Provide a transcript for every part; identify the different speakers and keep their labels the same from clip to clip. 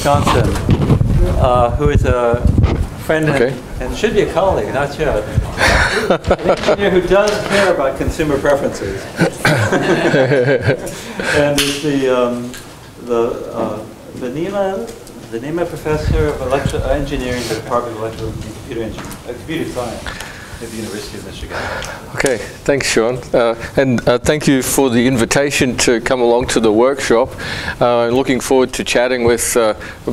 Speaker 1: Johnson, who is a friend and should be a colleague, not yet. An engineer who does care about consumer preferences. And is the NEMA professor of engineering in the Department of Electrical and Computer Science at the University of Michigan.
Speaker 2: Okay, thanks, Sean. And thank you for the invitation to come along to the workshop. Looking forward to chatting with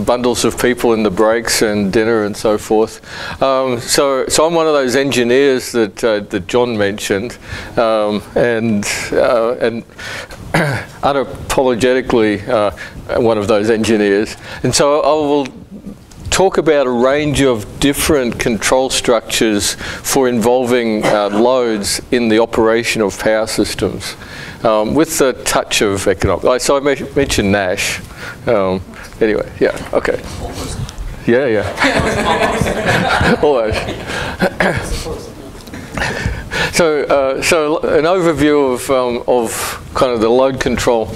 Speaker 2: bundles of people in the breaks and dinner and so forth. So I'm one of those engineers that John mentioned, and unapologetically one of those engineers. And so I will talk about a range of different control structures for involving loads in the operation of power systems, with a touch of economic. So I mentioned Nash. Anyway, yeah, okay. Yeah. Almost. So an overview of kind of the load control.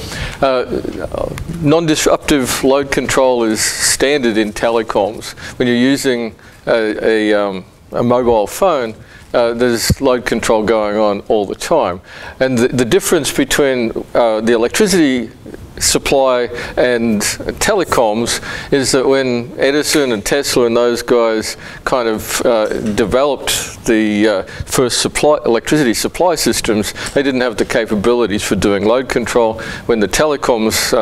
Speaker 2: Non-disruptive load control is standard in telecoms. When you're using a mobile phone, there's load control going on all the time. And the difference between the electricity supply and telecoms is that when Edison and Tesla and those guys kind of developed the first electricity supply systems, they didn't have the capabilities for doing load control. When the telecoms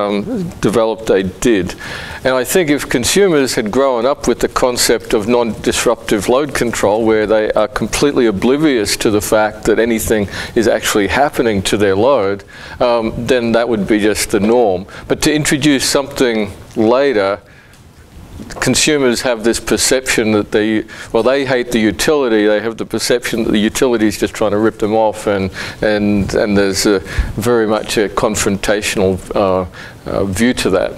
Speaker 2: developed, they did. And I think if consumers had grown up with the concept of non-disruptive load control, where they are completely oblivious to the fact that anything is actually happening to their load, then that would be just the norm. But to introduce something later, consumers have this perception that they hate the utility. They have the perception that the utility is just trying to rip them off, and there's very much a confrontational view to that.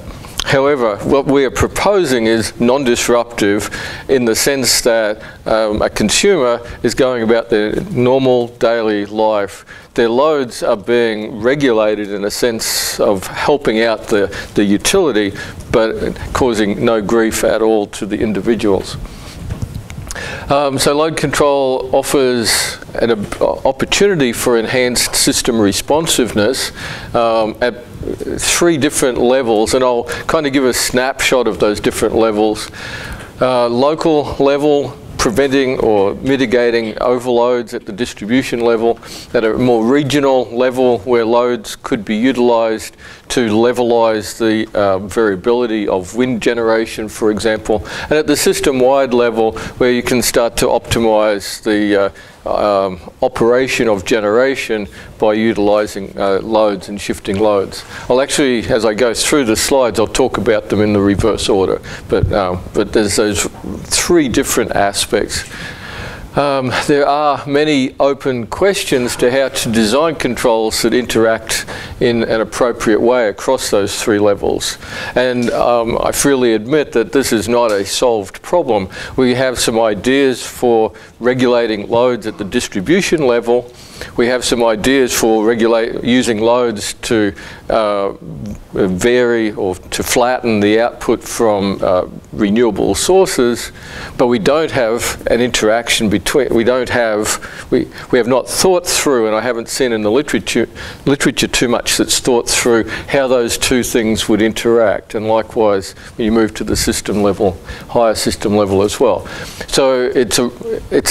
Speaker 2: However, what we are proposing is non-disruptive in the sense that a consumer is going about their normal daily life. Their loads are being regulated in a sense of helping out the utility, but causing no grief at all to the individuals. So load control offers an opportunity for enhanced system responsiveness at 3 different levels, and I'll kind of give a snapshot of those different levels. Local level, preventing or mitigating overloads at the distribution level. At a more regional level, where loads could be utilized to levelize the variability of wind generation, for example. And at the system-wide level, where you can start to optimize the operation of generation by utilizing loads and shifting loads. I'll actually, as I go through the slides, I'll talk about them in the reverse order, but there's those 3 different aspects. There are many open questions to how to design controls that interact in an appropriate way across those 3 levels. And I freely admit that this is not a solved problem. We have some ideas for regulating loads at the distribution level. We have some ideas for using loads to vary or to flatten the output from renewable sources, but we don't have an interaction between. We have not thought through, and I haven't seen in the literature too much that's thought through how those 2 things would interact. And likewise, when you move to the system level, higher system level as well. So it's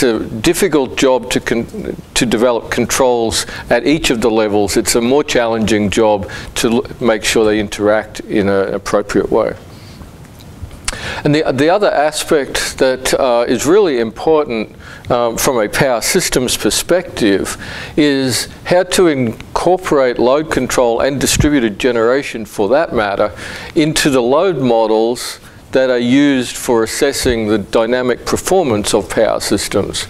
Speaker 2: a difficult job to develop controls at each of the levels. It's a more challenging job to make sure they interact in an appropriate way. And the other aspect that is really important from a power systems perspective is how to incorporate load control and distributed generation, for that matter, into the load models that are used for assessing the dynamic performance of power systems.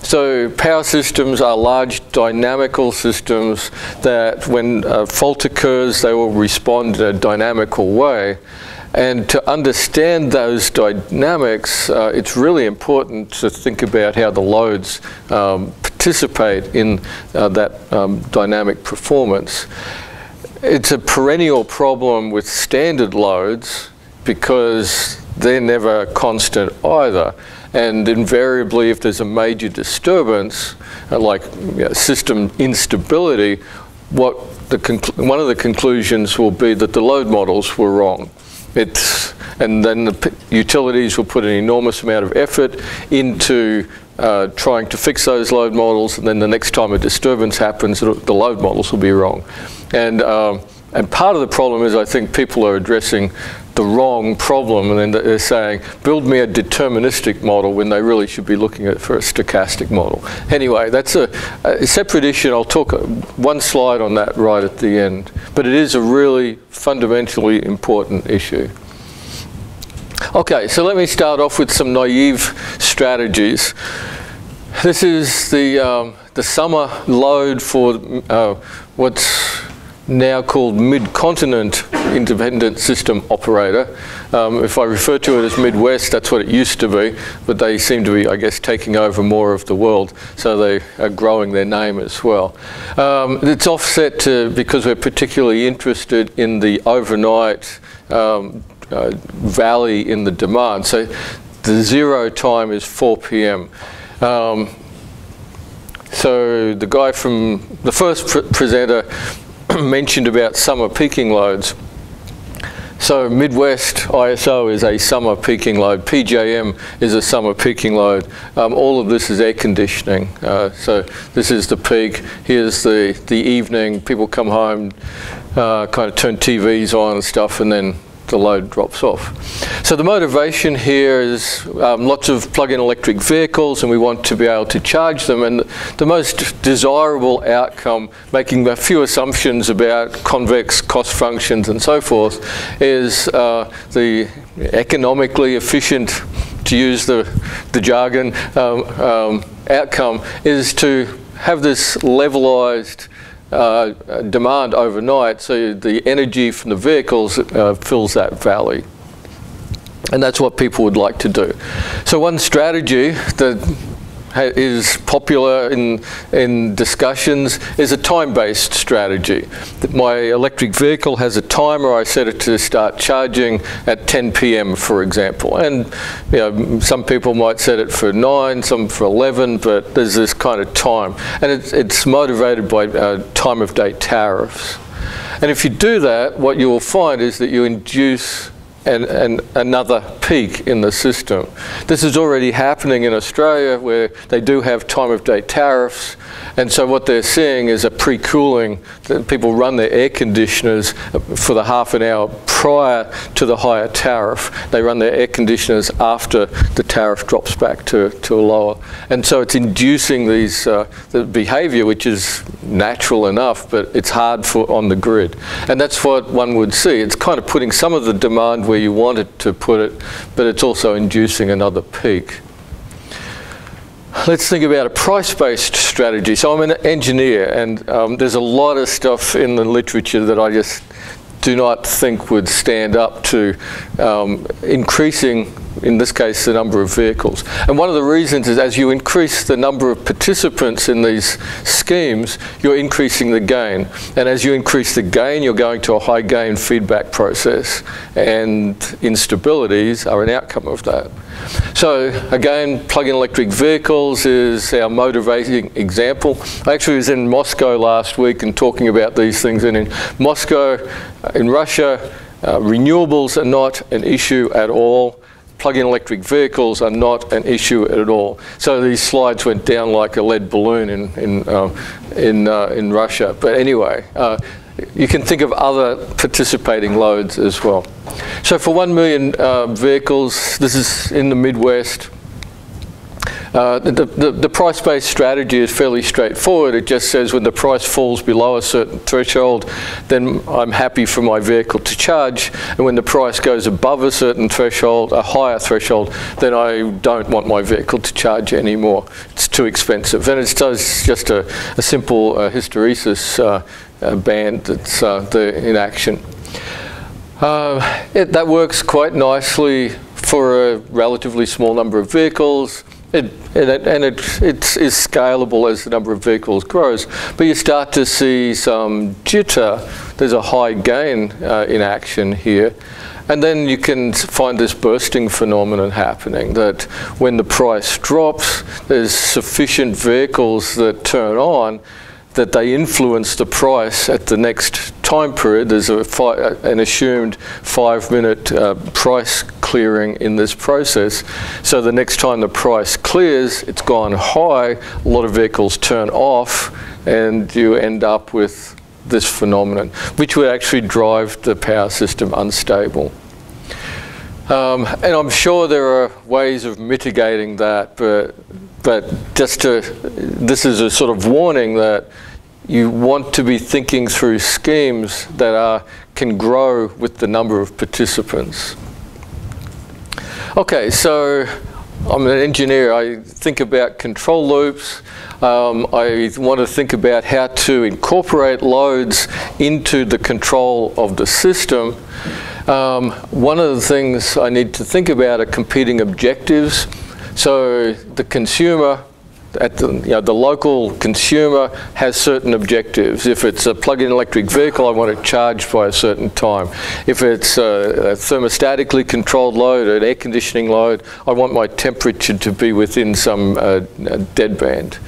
Speaker 2: So power systems are large dynamical systems that when a fault occurs, they will respond in a dynamical way. And to understand those dynamics, it's really important to think about how the loads participate in that dynamic performance. It's a perennial problem with standard loads because they're never constant either. And invariably, if there's a major disturbance, like system instability, one of the conclusions will be that the load models were wrong. And then the utilities will put an enormous amount of effort into trying to fix those load models, and then the next time a disturbance happens, the load models will be wrong. And part of the problem is, I think people are addressing the wrong problem, and then they're saying, build me a deterministic model, when they really should be looking for a stochastic model. Anyway, that's a separate issue. I'll talk one slide on that right at the end. But it is a really fundamentally important issue. Okay, so let me start off with some naive strategies. This is the summer load for what's now called mid-continent independent system operator. If I refer to it as Midwest, that's what it used to be, but they seem to be, I guess, taking over more of the world, so they are growing their name as well. It's offset because we're particularly interested in the overnight valley in the demand. So the zero time is 4 p.m. So the guy from the first presenter mentioned about summer peaking loads. So Midwest ISO is a summer peaking load. PJM is a summer peaking load. All of this is air conditioning. So this is the peak. Here's the evening. People come home, kind of turn TVs on and stuff, and then the load drops off. So the motivation here is lots of plug-in electric vehicles, and we want to be able to charge them. And the most desirable outcome, making a few assumptions about convex cost functions and so forth, is the economically efficient, to use the jargon, outcome is to have this levelized demand overnight, so the energy from the vehicles fills that valley. And that's what people would like to do. So one strategy that is popular in discussions is a time-based strategy. My electric vehicle has a timer. I set it to start charging at 10 p.m., for example. And some people might set it for 9, some for 11, but there's this kind of time. And it's motivated by time of day tariffs. And if you do that, what you will find is that you induce another peak in the system. This is already happening in Australia, where they do have time of day tariffs, and so what they're seeing is a pre-cooling. People run their air conditioners for the half an hour prior to the higher tariff. They run their air conditioners after the tariff drops back to a lower. And so it's inducing these the behavior, which is natural enough, but it's hard on the grid. And that's what one would see. It's kind of putting some of the demand where you want it to put it, but it's also inducing another peak. Let's think about a price-based strategy. So I'm an engineer, and there's a lot of stuff in the literature that I just do not think would stand up to increasing, in this case, the number of vehicles. And one of the reasons is, as you increase the number of participants in these schemes, you're increasing the gain. And as you increase the gain, you're going to a high gain feedback process. And instabilities are an outcome of that. So again, plug-in electric vehicles is our motivating example. I actually was in Moscow last week and talking about these things. And in Moscow, in Russia, renewables are not an issue at all. Plug-in electric vehicles are not an issue at all. So these slides went down like a lead balloon in Russia. But anyway, you can think of other participating loads as well. So for 1 million vehicles, this is in the Midwest. The price-based strategy is fairly straightforward. It just says when the price falls below a certain threshold, then I'm happy for my vehicle to charge. And when the price goes above a certain threshold, a higher threshold, then I don't want my vehicle to charge anymore. It's too expensive. And it's just a simple hysteresis band that's in action. That works quite nicely for a relatively small number of vehicles. It is scalable as the number of vehicles grows, but you start to see some jitter. There's a high gain in action here, And then you can find this bursting phenomenon happening, that when the price drops, there's sufficient vehicles that turn on that they influence the price at the next time period. There's an assumed 5-minute price clearing in this process. So the next time the price clears, it's gone high, a lot of vehicles turn off, and you end up with this phenomenon, which would actually drive the power system unstable. And I'm sure there are ways of mitigating that, but this is a sort of warning that you want to be thinking through schemes that can grow with the number of participants. Okay, so I'm an engineer. I think about control loops. I want to think about how to incorporate loads into the control of the system. One of the things I need to think about are competing objectives. So the consumer, the local consumer has certain objectives. If it's a plug-in electric vehicle, I want it charged by a certain time. If it's a thermostatically controlled load, an air conditioning load, I want my temperature to be within some deadband.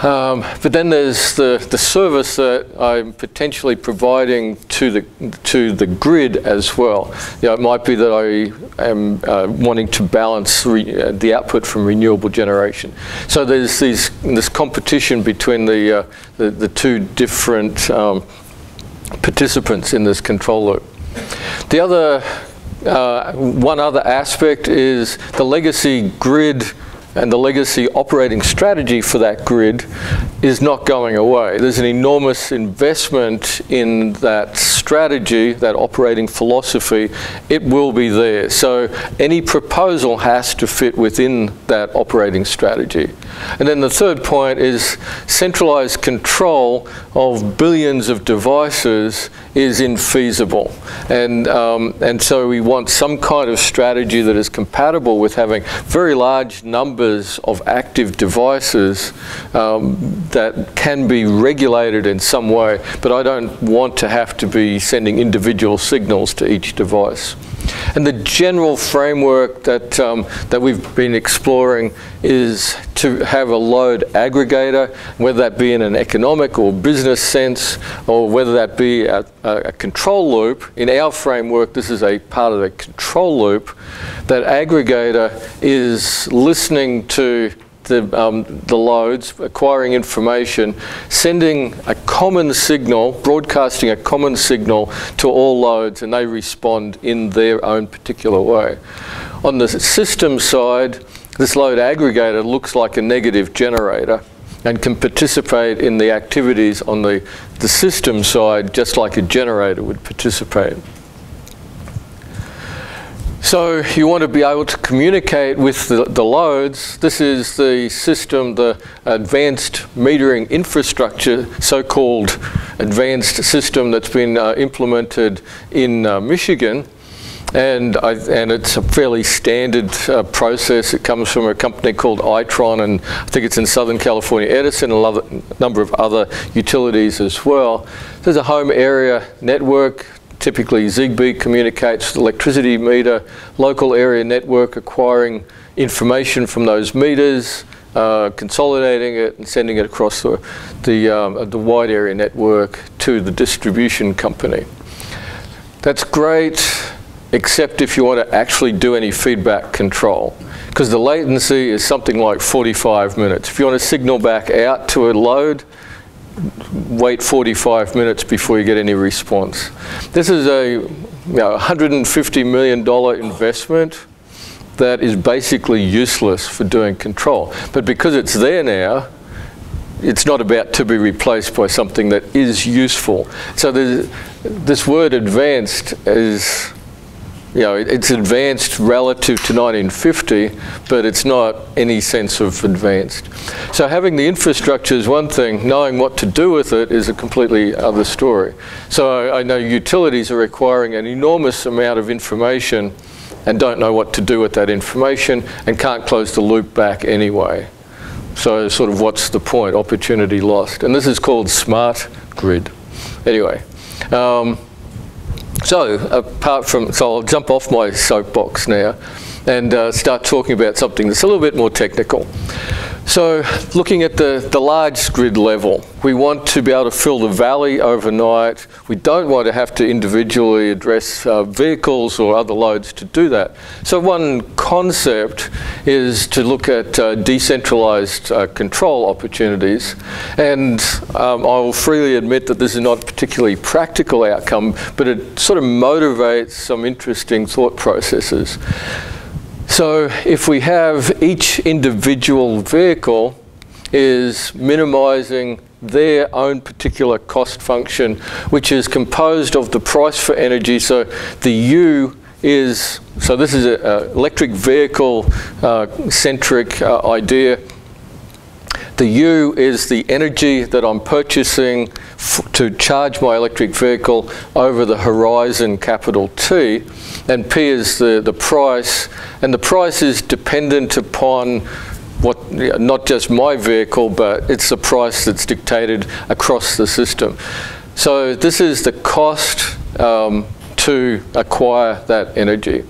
Speaker 2: But then there's the service that I'm potentially providing to the grid as well. It might be that I am wanting to balance the output from renewable generation. So there's this competition between the two different participants in this control loop. The other one other aspect is the legacy grid. And the legacy operating strategy for that grid is not going away. There's an enormous investment in that strategy, that operating philosophy. It will be there. So any proposal has to fit within that operating strategy. And then the third point is centralized control of billions of devices is infeasible. And so we want some kind of strategy that is compatible with having very large numbers of active devices that can be regulated in some way, but I don't want to have to be sending individual signals to each device. And the general framework that we've been exploring is to have a load aggregator, whether that be in an economic or business sense, or whether that be a control loop. In our framework, this is a part of the control loop. That aggregator is listening to the loads, acquiring information, sending a common signal, broadcasting a common signal to all loads, and they respond in their own particular way. On the system side, this load aggregator looks like a negative generator and can participate in the activities on the system side just like a generator would participate. So you want to be able to communicate with the loads. This is the system, the advanced metering infrastructure, so-called advanced system that's been implemented in Michigan. And it's a fairly standard process. It comes from a company called Itron, and I think it's in Southern California, Edison, and a number of other utilities as well. There's a home area network. Typically, Zigbee communicates with the electricity meter, local area network acquiring information from those meters, consolidating it and sending it across the wide area network to the distribution company. That's great, except if you want to actually do any feedback control, because the latency is something like 45 minutes. If you want to signal back out to a load, wait 45 minutes before you get any response. This is a $150 million investment that is basically useless for doing control. But because it's there now, it's not about to be replaced by something that is useful. So this word advanced is, it's advanced relative to 1950, but it's not any sense of advanced. So having the infrastructure is one thing, knowing what to do with it is a completely other story. So I know utilities are requiring an enormous amount of information and don't know what to do with that information and can't close the loop back anyway. So sort of what's the point? Opportunity lost. And this is called smart grid. Anyway. So I'll jump off my soapbox now and start talking about something that's a little bit more technical. So looking at the large grid level, we want to be able to fill the valley overnight. We don't want to have to individually address vehicles or other loads to do that. So one concept is to look at decentralized control opportunities. And I'll freely admit that this is not a particularly practical outcome, but it sort of motivates some interesting thought processes. So if we have each individual vehicle is minimizing their own particular cost function, which is composed of the price for energy. So the U is, so this is an electric vehicle centric idea. The U is the energy that I'm purchasing to charge my electric vehicle over the horizon, capital T, and P is the price, and the price is dependent upon not just my vehicle, but it's the price that's dictated across the system. So this is the cost to acquire that energy.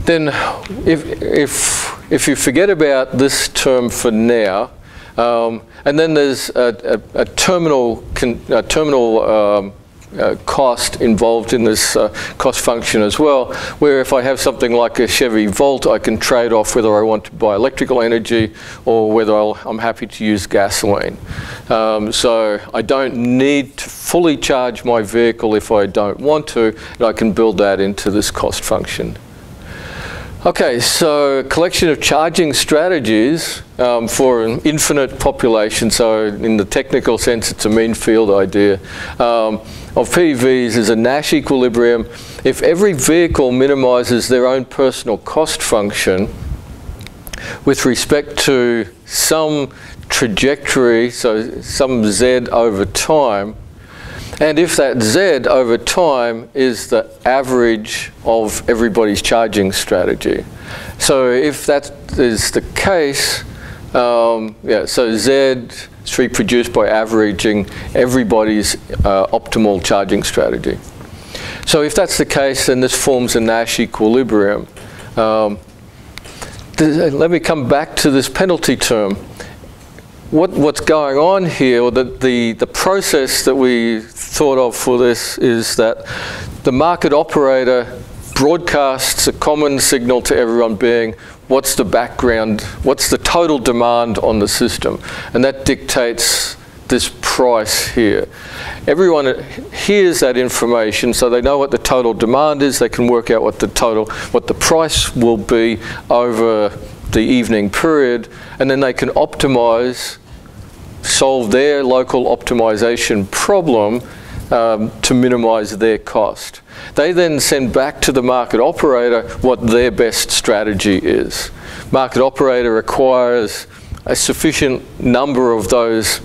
Speaker 2: Then if you forget about this term for now, and then there's a terminal cost involved in this cost function as well, where if I have something like a Chevy Volt, I can trade off whether I want to buy electrical energy or whether I'm happy to use gasoline. So I don't need to fully charge my vehicle if I don't want to, and I can build that into this cost function. Okay, so a collection of charging strategies for an infinite population. So in the technical sense, it's a mean field idea. Of PVs is a Nash equilibrium. If every vehicle minimizes their own personal cost function with respect to some trajectory, so some Z over time, and if that Z over time is the average of everybody's charging strategy. So if that is the case, so Z is reproduced by averaging everybody's optimal charging strategy. So if that's the case, then this forms a Nash equilibrium. Let me come back to this penalty term. What's going on here, or the process that we thought of for this, is that the market operator broadcasts a common signal to everyone being what's the background, what's the total demand on the system, and that dictates this price here. Everyone hears that information, so they know what the total demand is. They can work out what the price will be over the evening period, and then they can solve their local optimization problem to minimize their cost. They then send back to the market operator what their best strategy is. Market operator acquires a sufficient number of those,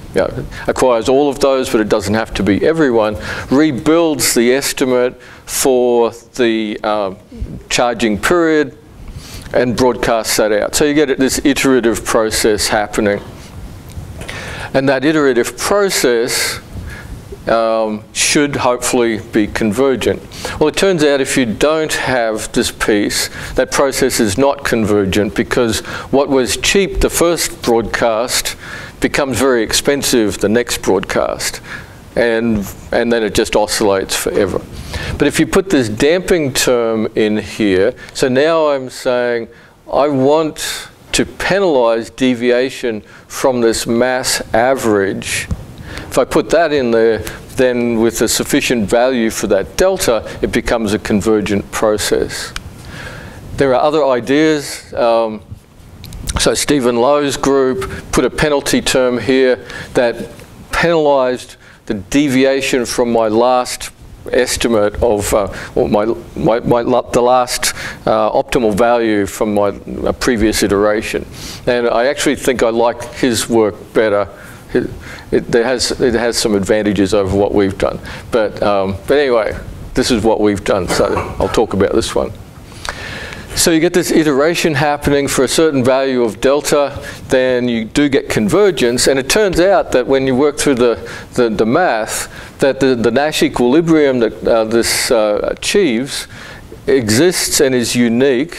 Speaker 2: acquires all of those, but it doesn't have to be everyone, rebuilds the estimate for the charging period and broadcasts that out. So you get this iterative process happening. And that iterative process should hopefully be convergent. Well, it turns out if you don't have this piece, that process is not convergent, because what was cheap the first broadcast becomes very expensive the next broadcast. And then it just oscillates forever. But if you put this damping term in here, so now I'm saying I want to penalize deviation from this mass average. If I put that in there, then with a sufficient value for that delta, it becomes a convergent process. There are other ideas. So Stephen Lowe's group put a penalty term here that penalized the deviation from my last estimate of the last optimal value from my previous iteration. And I actually think I like his work better. It has some advantages over what we've done. But anyway, this is what we've done, so I'll talk about this one. So you get this iteration happening for a certain value of delta, then you do get convergence, and it turns out that when you work through the math, that the Nash equilibrium that this achieves exists and is unique.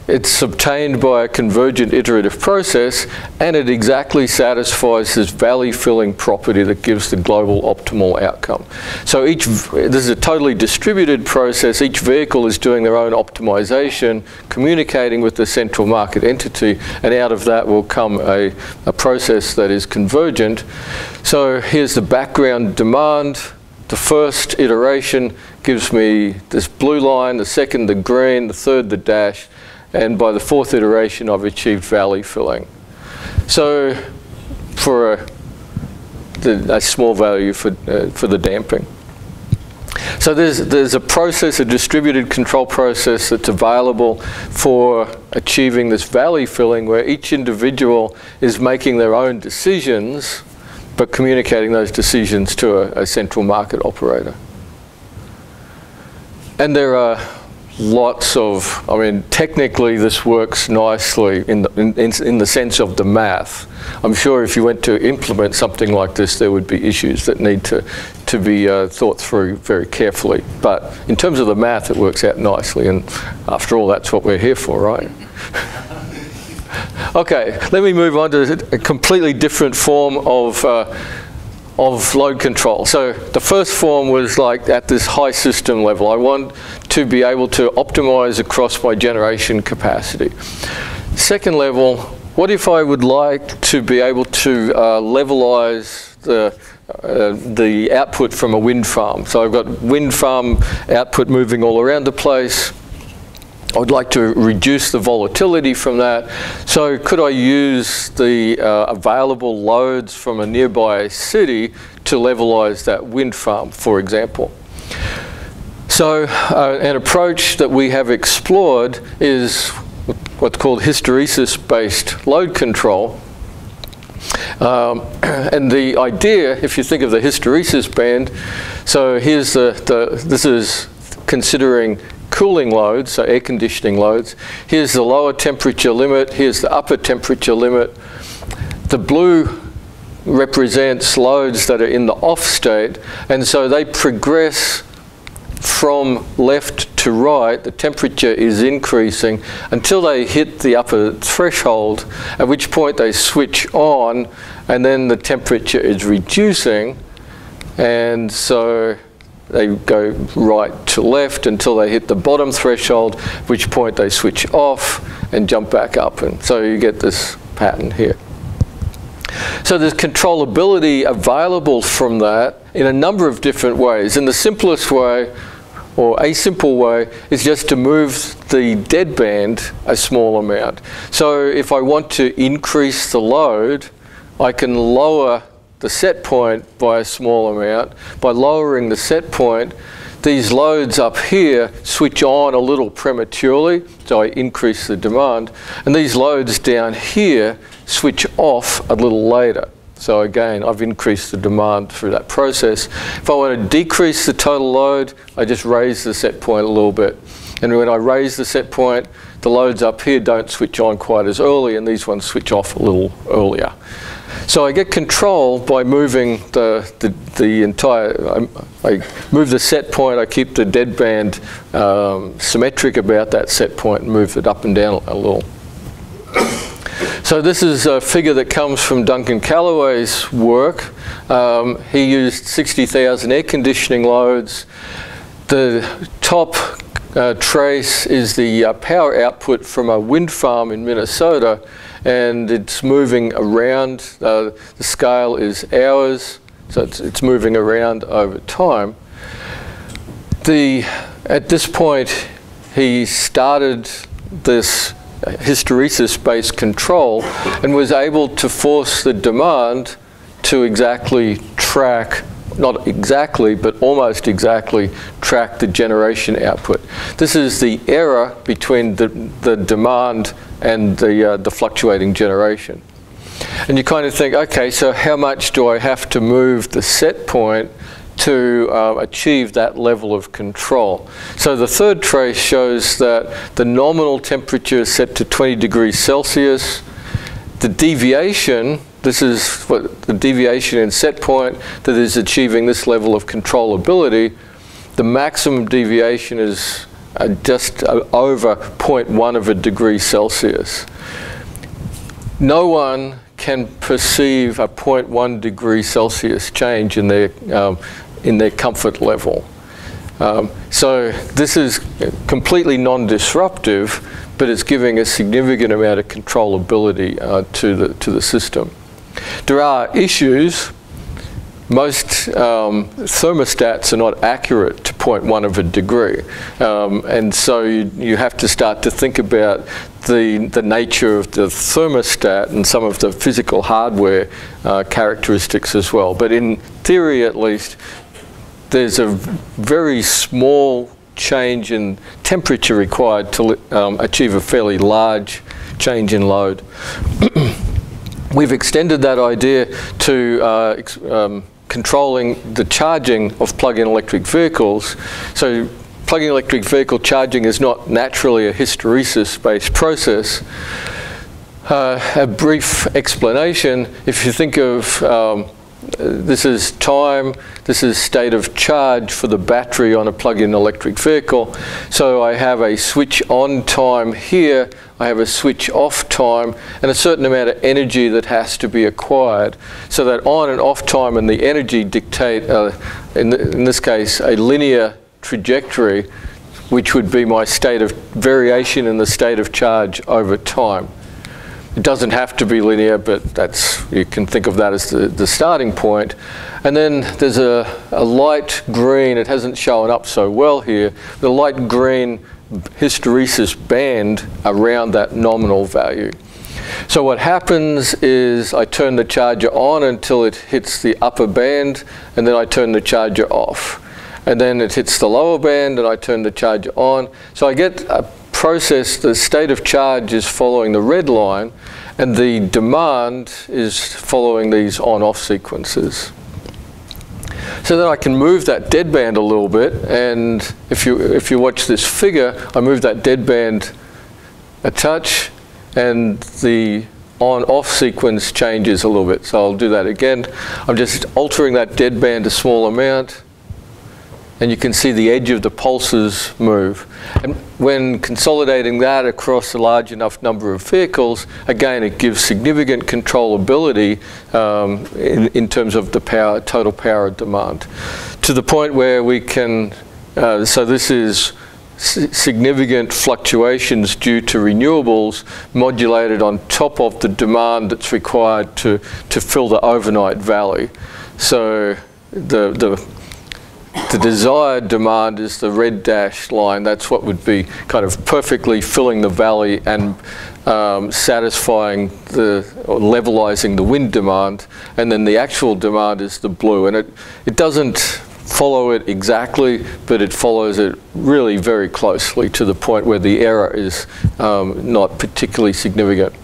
Speaker 2: It's obtained by a convergent iterative process, and it exactly satisfies this valley-filling property that gives the global optimal outcome. So this is a totally distributed process. Each vehicle is doing their own optimization, communicating with the central market entity, and out of that will come a process that is convergent. So here's the background demand. The first iteration gives me this blue line, the second the green, the third the dash, and by the fourth iteration I've achieved valley filling. So for a small value for the damping. So there's a process, a distributed control process that's available for achieving this valley filling, where each individual is making their own decisions but communicating those decisions to a central market operator. And there are lots of, I mean, technically this works nicely in the sense of the math. I'm sure if you went to implement something like this, there would be issues that need to be thought through very carefully. But in terms of the math, it works out nicely, and after all, that's what we're here for, right? Okay, let me move on to a completely different form of load control. So the first form was like at this high system level. I want to be able to optimize across my generation capacity. Second level, what if I would like to be able to levelize the output from a wind farm? So I've got wind farm output moving all around the place. I would like to reduce the volatility from that. So could I use the available loads from a nearby city to levelize that wind farm, for example? So an approach that we have explored is what's called hysteresis-based load control. And the idea, if you think of the hysteresis band, so here's this is considering cooling loads, so air conditioning loads. Here's the lower temperature limit, here's the upper temperature limit. The blue represents loads that are in the off state, and so they progress from left to right. The temperature is increasing until they hit the upper threshold, at which point they switch on, and then the temperature is reducing, and so they go right to left until they hit the bottom threshold, at which point they switch off and jump back up. And so you get this pattern here. So there's controllability available from that in a number of different ways. And the simplest way, or a simple way, is just to move the deadband a small amount. So if I want to increase the load, I can lower the set point by a small amount. By lowering the set point, these loads up here switch on a little prematurely, so I increase the demand, and these loads down here switch off a little later. So again, I've increased the demand through that process. If I want to decrease the total load, I just raise the set point a little bit. And when I raise the set point, the loads up here don't switch on quite as early, and these ones switch off a little earlier. So I get control by moving the entire, I move the set point, I keep the deadband symmetric about that set point and move it up and down a little. So this is a figure that comes from Duncan Callaway's work. He used 60,000 air conditioning loads. The top trace is the power output from a wind farm in Minnesota, and it's moving around. The scale is hours, so it's moving around over time. At this point, he started this hysteresis-based control and was able to force the demand to exactly track, not exactly, but almost exactly track the generation output. This is the error between the demand and the fluctuating generation. And you kind of think, okay, so how much do I have to move the set point to achieve that level of control. So the third trace shows that the nominal temperature is set to 20 degrees Celsius. The deviation, this is what the deviation in set point that is achieving this level of controllability. The maximum deviation is just over 0.1 of a degree Celsius. No one can perceive a 0.1 degree Celsius change in their comfort level. So this is completely non-disruptive, but it's giving a significant amount of controllability to the system. There are issues. Most thermostats are not accurate to 0.1 of a degree. And so you have to start to think about the nature of the thermostat and some of the physical hardware characteristics as well. But in theory, at least, there's a very small change in temperature required to achieve a fairly large change in load. We've extended that idea to controlling the charging of plug-in electric vehicles. So plug-in electric vehicle charging is not naturally a hysteresis-based process. A brief explanation, if you think of this is time, this is state of charge for the battery on a plug-in electric vehicle. So I have a switch on time here, I have a switch off time, and a certain amount of energy that has to be acquired. So that on and off time and the energy dictate, in this case, a linear trajectory, which would be my state of variation in the state of charge over time. It doesn't have to be linear, but you can think of that as the starting point. And then there's a light green, it hasn't shown up so well here, the light green hysteresis band around that nominal value. So what happens is I turn the charger on until it hits the upper band, and then I turn the charger off. And then it hits the lower band and I turn the charger on. So I get a process, the state of charge is following the red line, and the demand is following these on-off sequences. So then I can move that deadband a little bit, and if you watch this figure, I move that deadband a touch, and the on-off sequence changes a little bit. So I'll do that again. I'm just altering that deadband a small amount, and you can see the edge of the pulses move. And when consolidating that across a large enough number of vehicles, again, it gives significant controllability in terms of the total power demand, to the point where we can, so this is significant fluctuations due to renewables modulated on top of the demand that's required to fill the overnight valley. So the desired demand is the red dashed line. That's what would be kind of perfectly filling the valley and satisfying or levelizing the wind demand. And then the actual demand is the blue. And it doesn't follow it exactly, but it follows it really very closely to the point where the error is not particularly significant.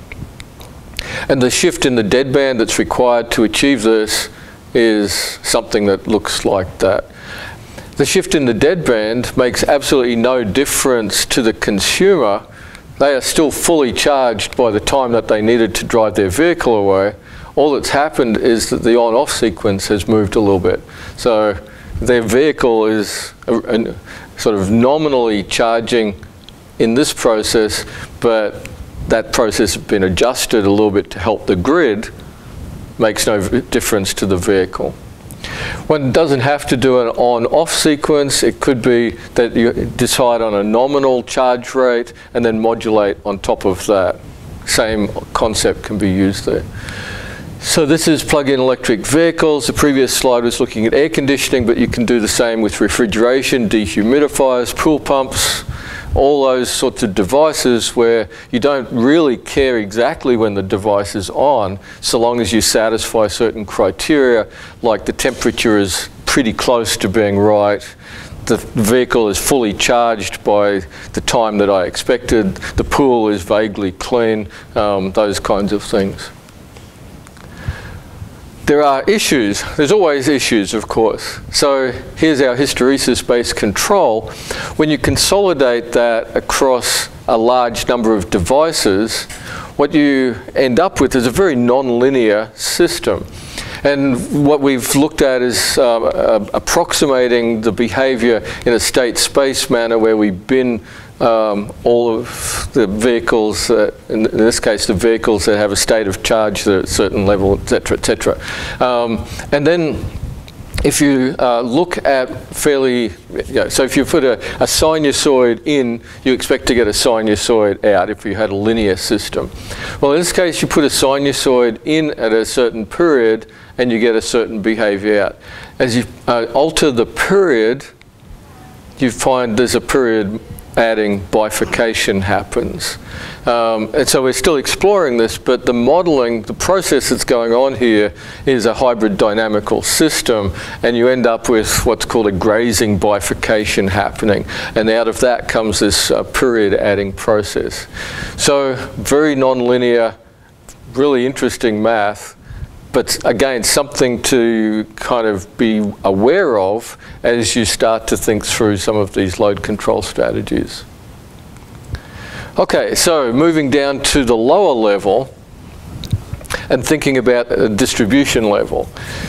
Speaker 2: And the shift in the deadband that's required to achieve this is something that looks like that. The shift in the deadband makes absolutely no difference to the consumer. They are still fully charged by the time that they needed to drive their vehicle away. All that's happened is that the on-off sequence has moved a little bit. So their vehicle is sort of nominally charging in this process, but that process has been adjusted a little bit to help the grid. Makes no difference to the vehicle. One doesn't have to do an on-off sequence. It could be that you decide on a nominal charge rate and then modulate on top of that. Same concept can be used there. So this is plug-in electric vehicles. The previous slide was looking at air conditioning, but you can do the same with refrigeration, dehumidifiers, pool pumps, all those sorts of devices where you don't really care exactly when the device is on, so long as you satisfy certain criteria, like the temperature is pretty close to being right, the vehicle is fully charged by the time that I expected, the pool is vaguely clean, those kinds of things. there are issues. There's always issues, of course. So here's our hysteresis-based control. When you consolidate that across a large number of devices, what you end up with is a very non-linear system. And what we've looked at is approximating the behavior in a state-space manner where we bin all of the vehicles, in this case the vehicles that have a state of charge at a certain level, etc., etc. And then if you look at fairly, so if you put a sinusoid in, you expect to get a sinusoid out if you had a linear system. Well, in this case, you put a sinusoid in at a certain period and you get a certain behavior out. As you alter the period, you find there's a period adding bifurcation happens. And so we're still exploring this, but the modeling, the process that's going on here is a hybrid dynamical system, and you end up with what's called a grazing bifurcation happening. And out of that comes this period adding process. So very nonlinear, really interesting math, but again, something to kind of be aware of as you start to think through some of these load control strategies. Okay, so moving down to the lower level and thinking about a distribution level.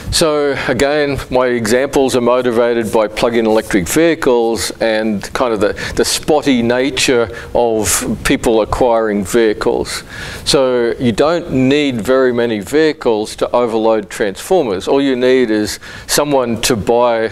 Speaker 2: So again, my examples are motivated by plug-in electric vehicles and kind of the spotty nature of people acquiring vehicles. So you don't need very many vehicles to overload transformers. All you need is someone to buy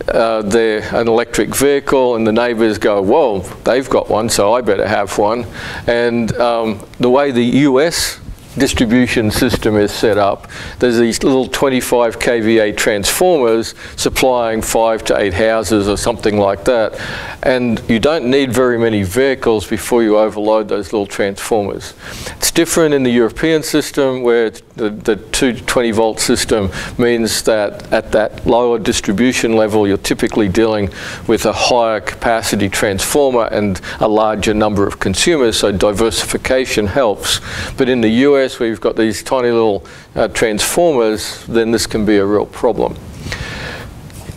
Speaker 2: an electric vehicle, and the neighbors go, whoa, they've got one, so I better have one. And the way the US distribution system is set up, there's these little 25 kVA transformers supplying 5 to 8 houses or something like that. And you don't need very many vehicles before you overload those little transformers. It's different in the European system, where the 220 volt system means that at that lower distribution level, you're typically dealing with a higher capacity transformer and a larger number of consumers, so diversification helps. But in the US, where you've got these tiny little transformers, then this can be a real problem.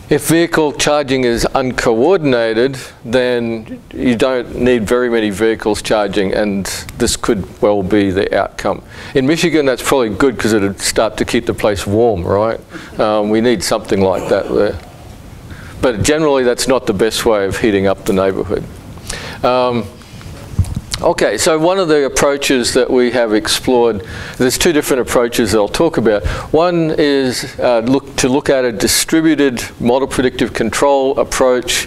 Speaker 2: If vehicle charging is uncoordinated, then you don't need very many vehicles charging, and this could well be the outcome. In Michigan, that's probably good because it would start to keep the place warm, right? We need something like that there. But generally, that's not the best way of heating up the neighborhood. Okay, so one of the approaches that we have explored, there's two different approaches that I'll talk about. One is to look at a distributed model predictive control approach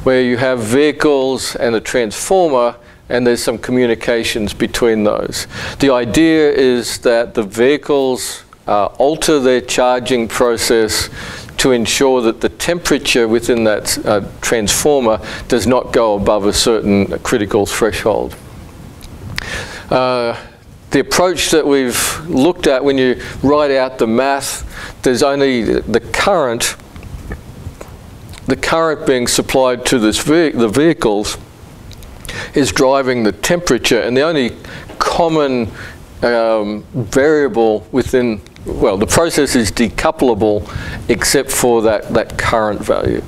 Speaker 2: where you have vehicles and a transformer, and there's some communications between those. The idea is that the vehicles alter their charging process to ensure that the temperature within that transformer does not go above a certain critical threshold. The approach that we've looked at, when you write out the math, there's only the current being supplied to the vehicles is driving the temperature, and the only common variable within, well, the process is decouplable except for that current value.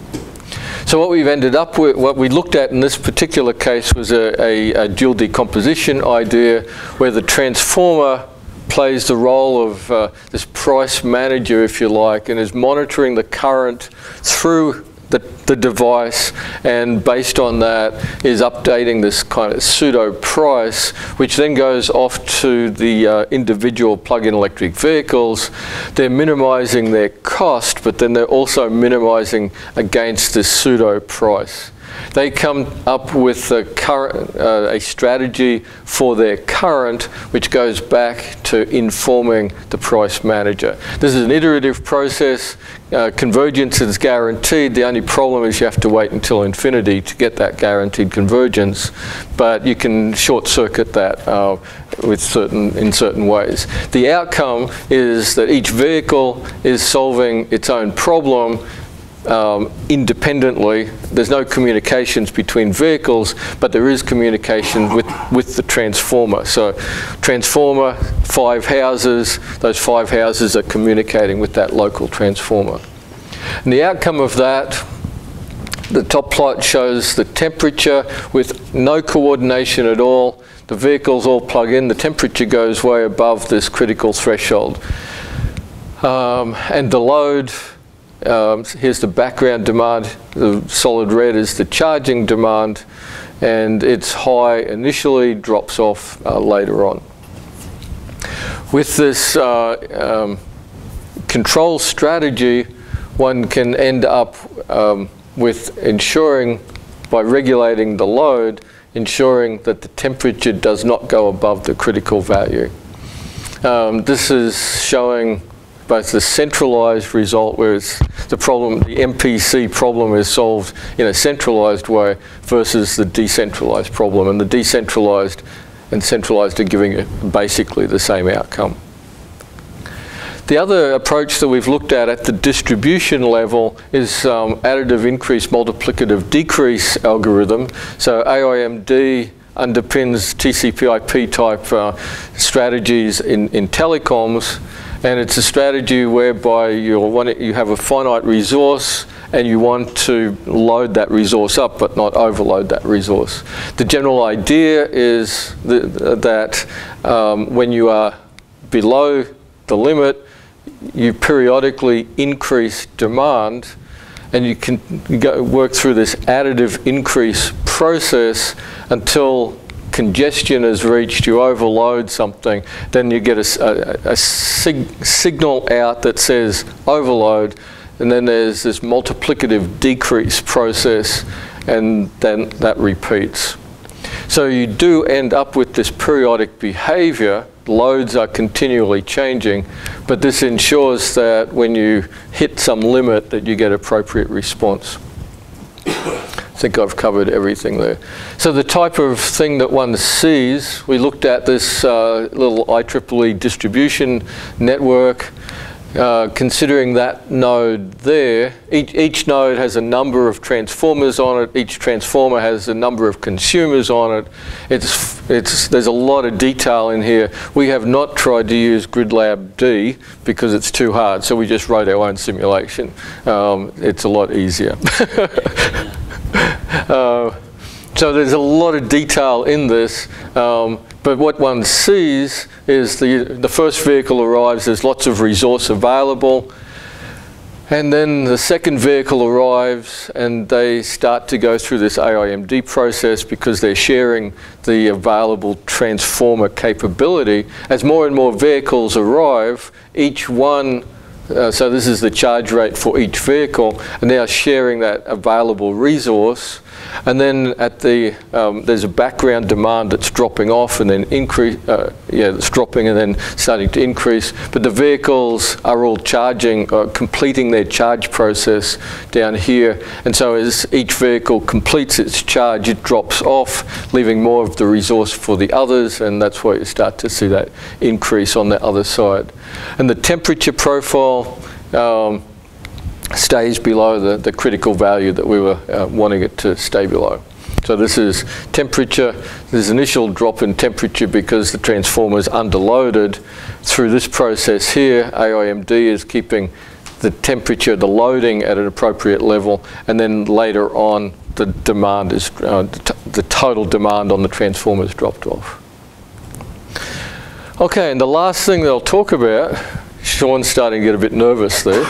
Speaker 2: So what we've ended up with, what we looked at in this particular case, was a dual decomposition idea where the transformer plays the role of this price manager, if you like, and is monitoring the current through the device, and based on that is updating this kind of pseudo price, which then goes off to the individual plug-in electric vehicles. They're minimizing their cost, but then they're also minimizing against this pseudo price. They come up with a strategy for their current, which goes back to informing the price manager. This is an iterative process. Convergence is guaranteed. The only problem is you have to wait until infinity to get that guaranteed convergence, but you can short circuit that in certain ways. The outcome is that each vehicle is solving its own problem independently. There's no communications between vehicles, but there is communication with the transformer. So transformer, 5 houses, those 5 houses are communicating with that local transformer. And the outcome of that, the top plot shows the temperature with no coordination at all. The vehicles all plug in, the temperature goes way above this critical threshold. And the load, here's the background demand, the solid red is the charging demand, and it's high initially, drops off later on. With this control strategy, one can end up with ensuring, by regulating the load, ensuring that the temperature does not go above the critical value. This is showing both the centralized result, where it's the problem, the MPC problem is solved in a centralized way, versus the decentralized problem. And the decentralized and centralized are giving it basically the same outcome. The other approach that we've looked at the distribution level is additive increase, multiplicative decrease algorithm. So AIMD underpins TCP/IP type strategies in telecoms. And it's a strategy whereby you have a finite resource and you want to load that resource up but not overload that resource. The general idea is that when you are below the limit, you periodically increase demand, and you can work through this additive increase process until congestion is reached, you overload something, then you get a signal out that says overload, and then there's this multiplicative decrease process, and then that repeats. So you do end up with this periodic behavior. Loads are continually changing, but this ensures that when you hit some limit that you get appropriate response. I think I've covered everything there. So the type of thing that one sees, we looked at this little IEEE distribution network, considering that node there. Each node has a number of transformers on it. Each transformer has a number of consumers on it. There's a lot of detail in here. We have not tried to use GridLab D because it's too hard, so we just wrote our own simulation. It's a lot easier. So there's a lot of detail in this, but what one sees is the first vehicle arrives, there's lots of resource available, and then the second vehicle arrives and they start to go through this AIMD process because they're sharing the available transformer capability. As more and more vehicles arrive, each one, so this is the charge rate for each vehicle, and they are sharing that available resource. And then at the there's a background demand that's dropping off and then it's dropping and then starting to increase. But the vehicles are all charging, completing their charge process down here. And so as each vehicle completes its charge, it drops off, leaving more of the resource for the others, and that's where you start to see that increase on the other side. And the temperature profile stays below the critical value that we were wanting it to stay below. So this is temperature. There's an initial drop in temperature because the transformer is underloaded. Through this process here, AIMD is keeping the temperature, the loading at an appropriate level, and then later on the demand is, the total demand on the transformer is dropped off. Okay, and the last thing that I'll talk about, Sean's starting to get a bit nervous there.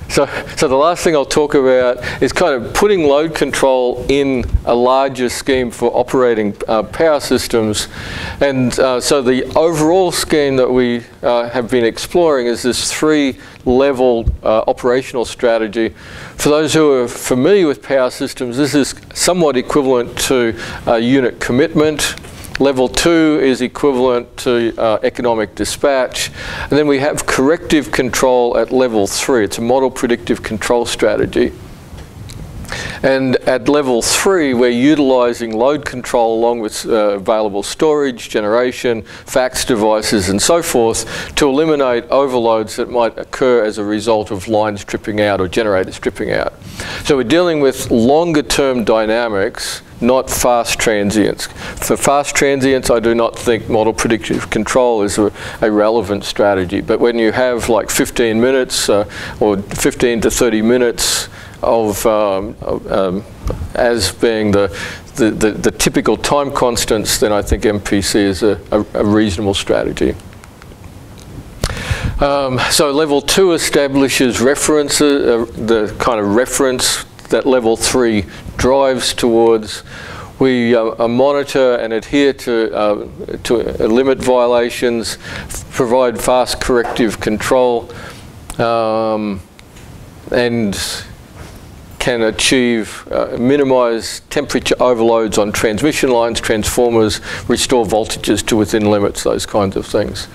Speaker 2: So the last thing I'll talk about is kind of putting load control in a larger scheme for operating power systems. And so the overall scheme that we have been exploring is this 3-level operational strategy. For those who are familiar with power systems, this is somewhat equivalent to unit commitment. Level 2 is equivalent to economic dispatch. And then we have corrective control at level 3. It's a model predictive control strategy. And at level 3, we're utilizing load control along with available storage, generation, fax devices, and so forth to eliminate overloads that might occur as a result of lines tripping out or generators tripping out. So we're dealing with longer-term dynamics, not fast transients. For fast transients, I do not think model predictive control is a relevant strategy. But when you have like 15 minutes or 15 to 30 minutes of as being the typical time constants, then I think MPC is a reasonable strategy. So level 2 establishes references, the kind of reference that level 3 drives towards. We monitor and adhere to limit violations, provide fast corrective control, and can achieve, minimize temperature overloads on transmission lines, transformers, restore voltages to within limits, those kinds of things.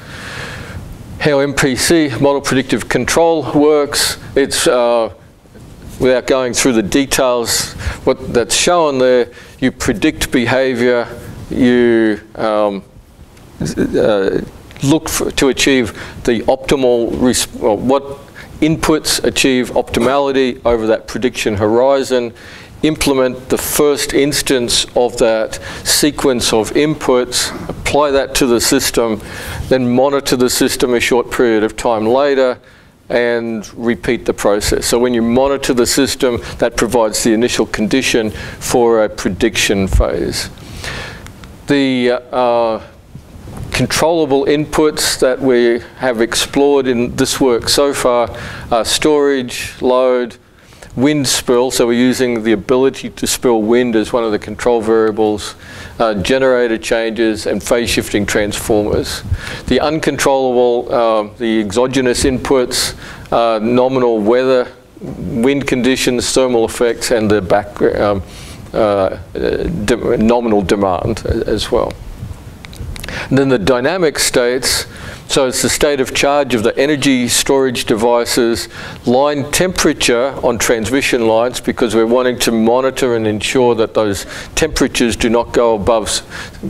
Speaker 2: How MPC, model predictive control, works, it's, without going through the details, what that's shown there, you predict behavior, you look to achieve the optimal, what inputs achieve optimality over that prediction horizon, implement the first instance of that sequence of inputs, apply that to the system, then monitor the system a short period of time later, and repeat the process. So when you monitor the system, that provides the initial condition for a prediction phase. The controllable inputs that we have explored in this work so far are storage, load, wind spill, so we're using the ability to spill wind as one of the control variables, generator changes, and phase shifting transformers. The uncontrollable, the exogenous inputs, nominal weather, wind conditions, thermal effects, and the nominal demand as well. And then the dynamic states, so it's the state of charge of the energy storage devices, line temperature on transmission lines, because we're wanting to monitor and ensure that those temperatures do not go above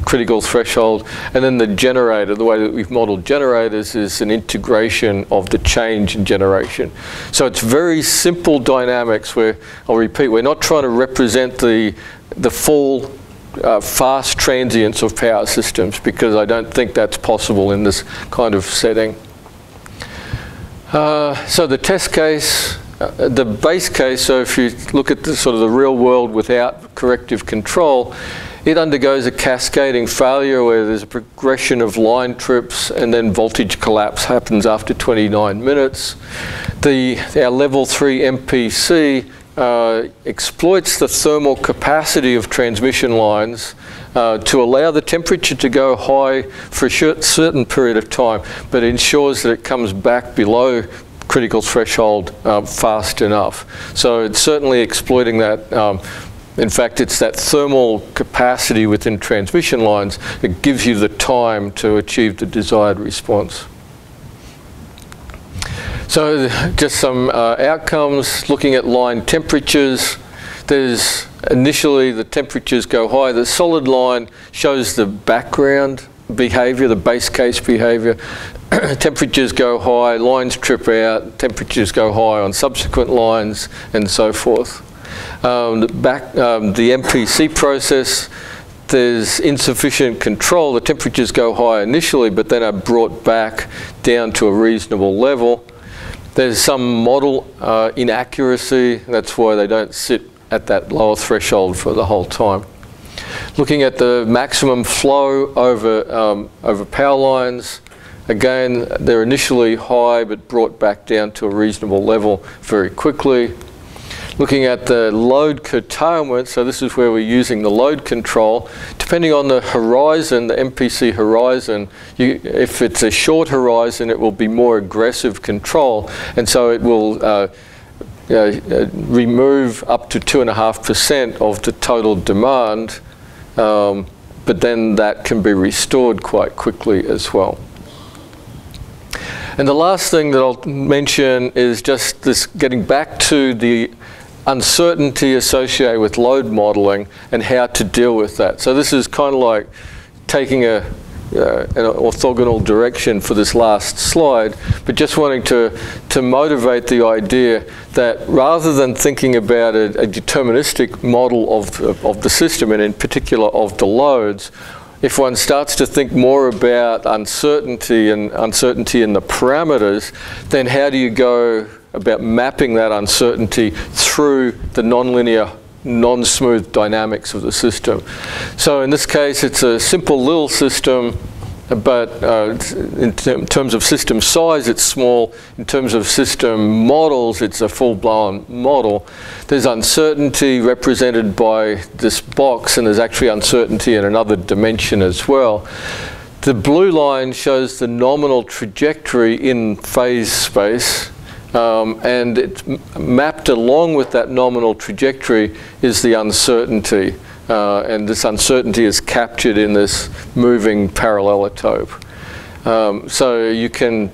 Speaker 2: critical threshold. And then the generator, the way that we've modeled generators is an integration of the change in generation. So it's very simple dynamics where, I'll repeat, we're not trying to represent the full fast transients of power systems, because I don't think that's possible in this kind of setting. So the test case, the base case, so if you look at the sort of the real world without corrective control, it undergoes a cascading failure where there's a progression of line trips and then voltage collapse happens after 29 minutes. Our level 3 MPC exploits the thermal capacity of transmission lines to allow the temperature to go high for a certain period of time, but ensures that it comes back below critical threshold fast enough. So it's certainly exploiting that. In fact, it's that thermal capacity within transmission lines that gives you the time to achieve the desired response. So just some outcomes, looking at line temperatures. There's initially the temperatures go high. The solid line shows the background behavior, the base case behavior. Temperatures go high, lines trip out, temperatures go high on subsequent lines, and so forth. The MPC process, there's insufficient control. The temperatures go high initially, but then are brought back down to a reasonable level. There's some model inaccuracy. That's why they don't sit at that lower threshold for the whole time. Looking at the maximum flow over power lines, again, they're initially high but brought back down to a reasonable level very quickly. Looking at the load curtailment, so this is where we're using the load control. Depending on the horizon, the MPC horizon, if it's a short horizon, it will be more aggressive control, and so it will remove up to 2.5% of the total demand, but then that can be restored quite quickly as well. And the last thing that I'll mention is just this getting back to the uncertainty associated with load modeling and how to deal with that. So this is kind of like taking an orthogonal direction for this last slide, but just wanting to motivate the idea that rather than thinking about a deterministic model of the system, and in particular of the loads, if one starts to think more about uncertainty and uncertainty in the parameters, then how do you go about mapping that uncertainty through the nonlinear, non-smooth dynamics of the system? So in this case, it's a simple little system, but in terms of system size, it's small. In terms of system models, it's a full-blown model. There's uncertainty represented by this box, and there's actually uncertainty in another dimension as well. The blue line shows the nominal trajectory in phase space, and it's mapped along with that nominal trajectory is the uncertainty. And this uncertainty is captured in this moving parallelotope. So you can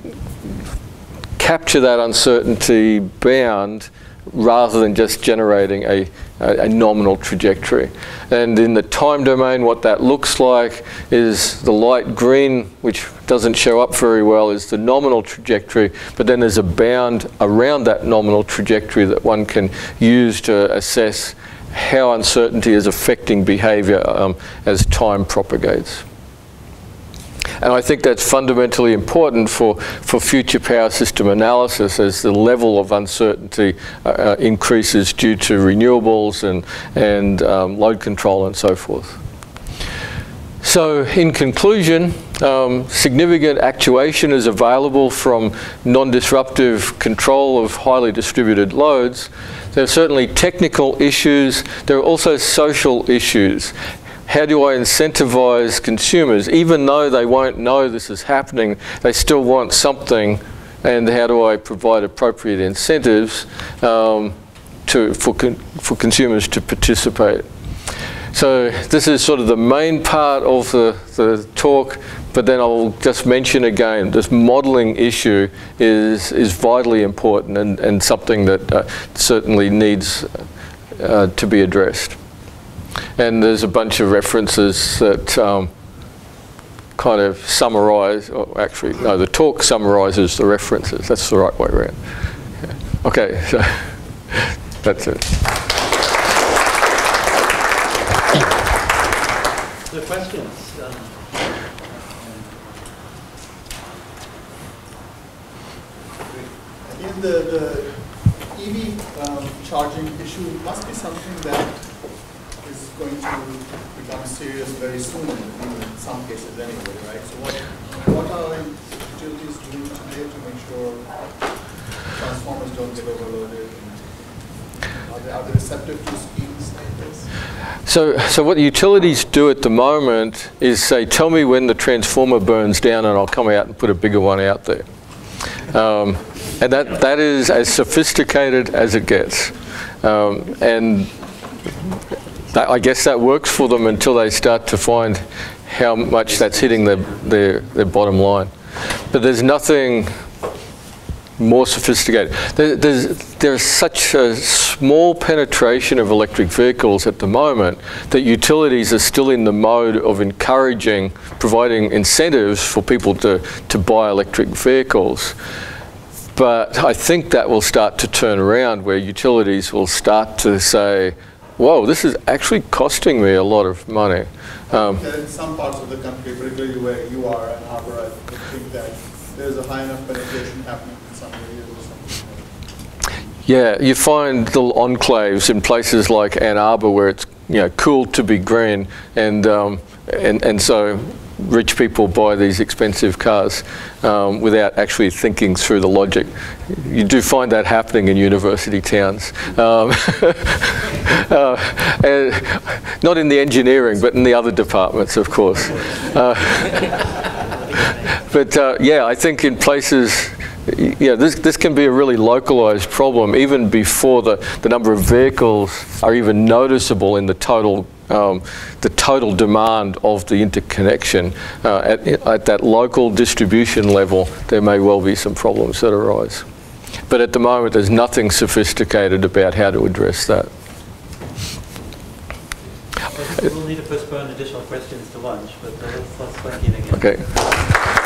Speaker 2: capture that uncertainty bound rather than just generating a nominal trajectory. And in the time domain, what that looks like is the light green, which doesn't show up very well, is the nominal trajectory, but then there's a bound around that nominal trajectory that one can use to assess how uncertainty is affecting behavior as time propagates. And I think that's fundamentally important for future power system analysis as the level of uncertainty increases due to renewables and load control and so forth. So in conclusion, significant actuation is available from non-disruptive control of highly distributed loads. There are certainly technical issues. There are also social issues. How do I incentivize consumers? Even though they won't know this is happening, they still want something. And how do I provide appropriate incentives for consumers to participate? So this is sort of the main part of the talk, but then I'll just mention again, this modeling issue is vitally important and something that certainly needs to be addressed. And there's a bunch of references that kind of summarize, or actually, no, the talk summarizes the references. That's the right way around. Yeah. Okay, so that's it.
Speaker 1: The questions.
Speaker 3: In the EV charging issue must be something that is going to become serious very soon in some cases anyway, right? So what are utilities doing today to make sure transformers don't get overloaded? Are they receptive to schemes like this?
Speaker 2: So what the utilities do at the moment is say, tell me when the transformer burns down and I'll come out and put a bigger one out there. And that is as sophisticated as it gets. And I guess that works for them until they start to find how much that's hitting their bottom line. But there's nothing more sophisticated. There's such a small penetration of electric vehicles at the moment that utilities are still in the mode of encouraging, providing incentives for people to buy electric vehicles. But I think that will start to turn around where utilities will start to say, whoa, this is actually costing me a lot of money.
Speaker 3: In some parts of the country, particularly where you are and Arbor, I think that there's a high enough penetration happening in some areas or something.
Speaker 2: Yeah, you find little enclaves in places like Ann Arbor where it's cool to be green, and so rich people buy these expensive cars without actually thinking through the logic. You do find that happening in university towns. Not in the engineering, but in the other departments, of course. But yeah, I think in places, this can be a really localized problem even before the number of vehicles are even noticeable in the total demand of the interconnection. At that local distribution level, there may well be some problems that arise. But at the moment, there's nothing sophisticated about how to address that.
Speaker 1: We'll need to postpone additional questions to lunch, but let's thank you again.
Speaker 2: Okay.